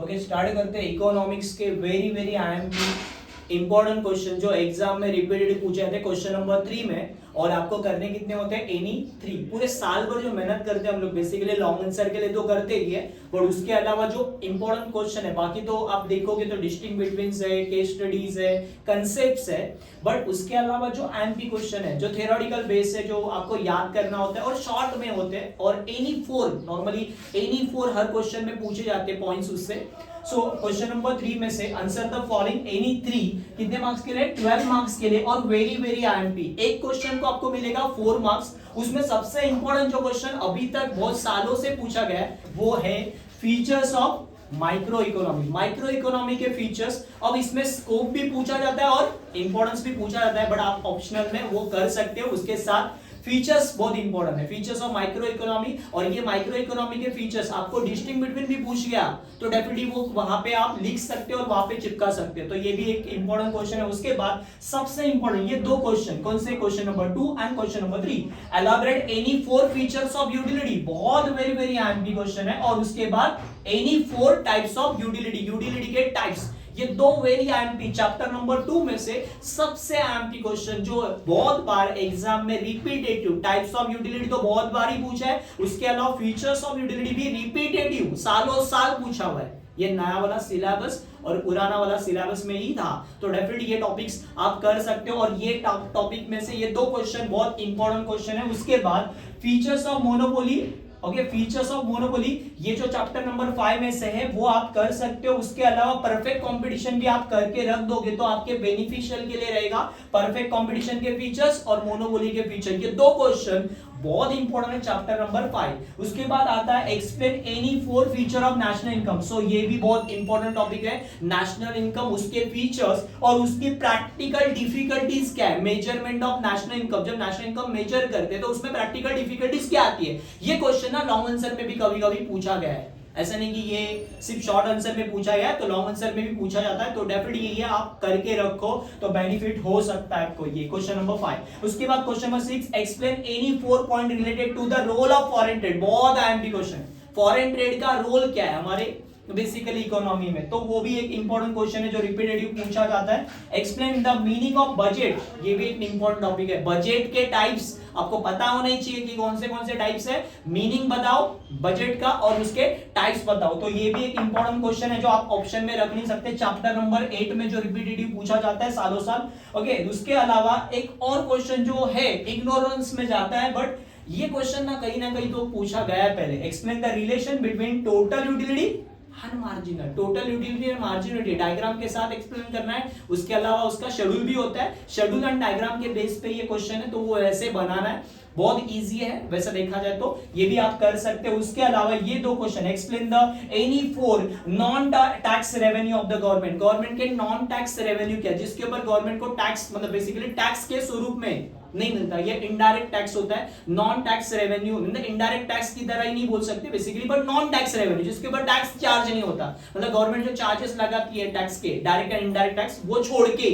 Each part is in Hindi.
ओके स्टार्ट करते हैं इकोनॉमिक्स के वेरी आईएमपी इंपॉर्टेंट क्वेश्चन जो एग्जाम में रिपीटेड पूछे जाते हैं क्वेश्चन नंबर 3 में। और आपको करने कितने होते हैं एनी 3। पूरे साल भर जो मेहनत करते हैं हम लोग बेसिकली लॉन्ग आंसर के लिए तो करते ही है, पर उसके अलावा जो इंपॉर्टेंट क्वेश्चन है बाकी तो आप देखोगे तो डिस्टिंग बिटवीन है, केस स्टडीज है, कंसेप्ट्स है, बट उसके अलावा जो आईएमपी क्वेश्चन है जो थ्योरेटिकल बेस है जो आपको याद करना होता है और शॉर्ट में होते हैं और एनी 4 नॉर्मली एनी 4 हर क्वेश्चन में पूछे जाते हैं पॉइंट्स उससे। सो क्वेश्चन नंबर 3 में से आंसर द फॉलोइंग एनी 3 कितने मार्क्स के लिए 12 मार्क्स के लिए और वेरी आईएमपी। एक क्वेश्चन को आपको मिलेगा 4 मार्क्स। उसमें सबसे इंपॉर्टेंट जो क्वेश्चन अभी तक बहुत सालों से पूछा गया है वो है features of micro economy. Micro economy के फीचर्स, अब इसमें स्कोप भी पूछा जाता है और इंपॉर्टेंस भी पूछा जाता है, बट आप ऑप्शनल में वो कर सकते हो। उसके साथ फीचर्स बहुत इंपॉर्टेंट है, फीचर्स ऑफ माइक्रो इकोनॉमी। और ये माइक्रो इकोनॉमी के फीचर्स आपको डिस्टिंग बिटवीन भी पूछ गया तो डेफिनेटली वो वहां पे आप लिख सकते हो और वहां पे चिपका सकते हो, तो ये भी एक इंपॉर्टेंट क्वेश्चन है। उसके बाद सबसे इंपॉर्टेंट ये दो क्वेश्चन, कौन से question number 2 and question number 3, elaborate any 4 features of utility, बहुत वेरी आईएमपी क्वेश्चन है। और उसके बाद any 4 types of utility, utility के टाइप्स, ये दो वेरी आईएमपी चैप्टर नंबर 2 में से सबसे आईएमपी क्वेश्चन जो बहुत बार एग्जाम में रिपीटेटिव। टाइप्स ऑफ यूटिलिटी तो बहुत बार ही पूछा है, उसके अलावा फीचर्स ऑफ यूटिलिटी भी रिपीटेटिव सालों साल पूछा हुआ है। ये नया वाला सिलेबस और पुराना वाला सिलेबस में ही था, तो डेफिनेटली ये टॉपिक्स आप कर सकते हो। और ये टॉपिक में से ये दो क्वेश्चन बहुत इंपॉर्टेंट क्वेश्चन है। उसके बाद features of monopoly, okay features of monopoly ये जो चैप्टर नंबर 5 में से है वो आप कर सकते हो। उसके अलावा परफेक्ट कंपटीशन भी आप करके रख दोगे तो आपके बेनिफिशियल के लिए रहेगा। परफेक्ट कंपटीशन के फीचर्स और मोनोपोली के फीचर, ये दो क्वेश्चन बहुत इंपॉर्टेंट है चैप्टर नंबर 5। उसके बाद आता है explain any 4 feature of national income. So ये भी बहुत इंपॉर्टेंट टॉपिक है, नेशनल इनकम, उसके फीचर्स और उसकी प्रैक्टिकल डिफिकल्टीज क्या है। मेजरमेंट ऑफ नेशनल इनकम, जब नेशनल इनकम मेजर करते हैं तो उसमें प्रैक्टिकल डिफिकल्टीज क्या आती है। ये क्वेश्चन ना लॉन्ग आंसर में भी कभी-कभी पूछा गया है, ऐसा नहीं कि ये सिर्फ शॉर्ट आंसर में पूछा गया है, तो लॉन्ग आंसर में भी पूछा जाता है। तो डेफिनेटली ये आप करके रखो तो बेनिफिट हो सकता है आपको। ये क्वेश्चन नंबर 5। उसके बाद question number 6, explain any 4 point related to the role of foreign trade. बहुत आईएमपी क्वेश्चन, फॉरेन ट्रेड का रोल क्या है हमारे बेसिकली इकोनॉमी में, तो वो भी एक इंपॉर्टेंट क्वेश्चन है जो रिपीटेटिव पूछा जाता है। Explain the meaning of budget, ये भी एक इंपॉर्टेंट टॉपिक है। बजट के टाइप्स आपको पता होना ही चाहिए कि कौन से टाइप्स है, मीनिंग बताओ बजट का और उसके टाइप्स बताओ। तो ये भी एक इंपॉर्टेंट क्वेश्चन है जो आप ऑप्शन में रख नहीं सकते, चैप्टर नंबर 8 में जो रिपीटेटिव पूछा जाता है सालों साल। ओके उसके अलावा एक और क्वेश्चन जो है इग्नोरेंस में जाता है, बट ये क्वेश्चन ना कहीं तो पूछा गया है पहले। Explain the relation between total utility and marginal, total utility और मार्जिनल डायग्राम के साथ एक्सप्लेन करना है। उसके अलावा उसका शेड्यूल भी होता है, शेड्यूल एंड डायग्राम के बेस पे ये क्वेश्चन है, तो वो ऐसे बनाना है। बहुत इजी है वैसा देखा जाए तो, ये भी आप कर सकते हो। उसके अलावा ये दो question, explain the any 4 non tax revenue of the government. Government के नॉन टैक्स रेवेन्यू क्या, जिसके ऊपर गवर्नमेंट को टैक्स मतलब बेसिकली टैक्स के स्वरूप में नहीं मिलता, ये इनडायरेक्ट टैक्स होता है। Non tax revenue indirect tax की तरह ही नहीं बोल सकते basically, but non tax revenue जिसके ऊपर टैक्स चार्ज नहीं होता, मतलब गवर्नमेंट जो चार्जेस लगाती है टैक्स के, डायरेक्ट एंड इनडायरेक्ट टैक्स, वो छोड़ के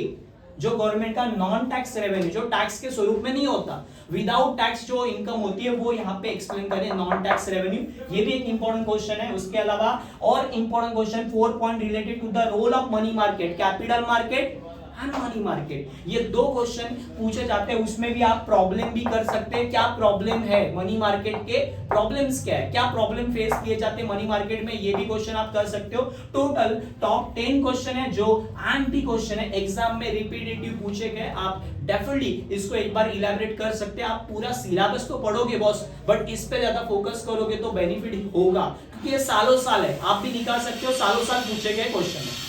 जो गवर्नमेंट का नॉन टैक्स रेवेन्यू जो टैक्स के स्वरूप में नहीं होता, विदाउट टैक्स जो इनकम होती है वो यहाँ पे एक्सप्लेन करें नॉन टैक्स रेवेन्यू। ये भी एक इंपॉर्टेंट क्वेश्चन है। उसके अलावा और important question 4 point related to the role of money market, capital market and money market, ये दो क्वेश्चन पूछे जाते हैं। उसमें भी आप प्रॉब्लम भी कर सकते हैं, क्या प्रॉब्लम है मनी मार्केट के, प्रॉब्लम्स क्या है, क्या प्रॉब्लम फेस किए जाते हैं मनी मार्केट में, ये भी क्वेश्चन आप कर सकते हो। टोटल टॉप 10 क्वेश्चन है जो आईएमपी क्वेश्चन है, एग्जाम में रिपीटेटिव पूछे गए। आप डेफिनेटली इसको एक बार इलैबोरेट कर सकते हैं। आप पूरा सिलेबस तो पढ़ोगे बॉस, बट इस पे ज्यादा फोकस करोगे तो बेनिफिट होगा, क्योंकि ये सालों साल है, आप भी निकाल सकते हो, सालों साल पूछे गए क्वेश्चन है।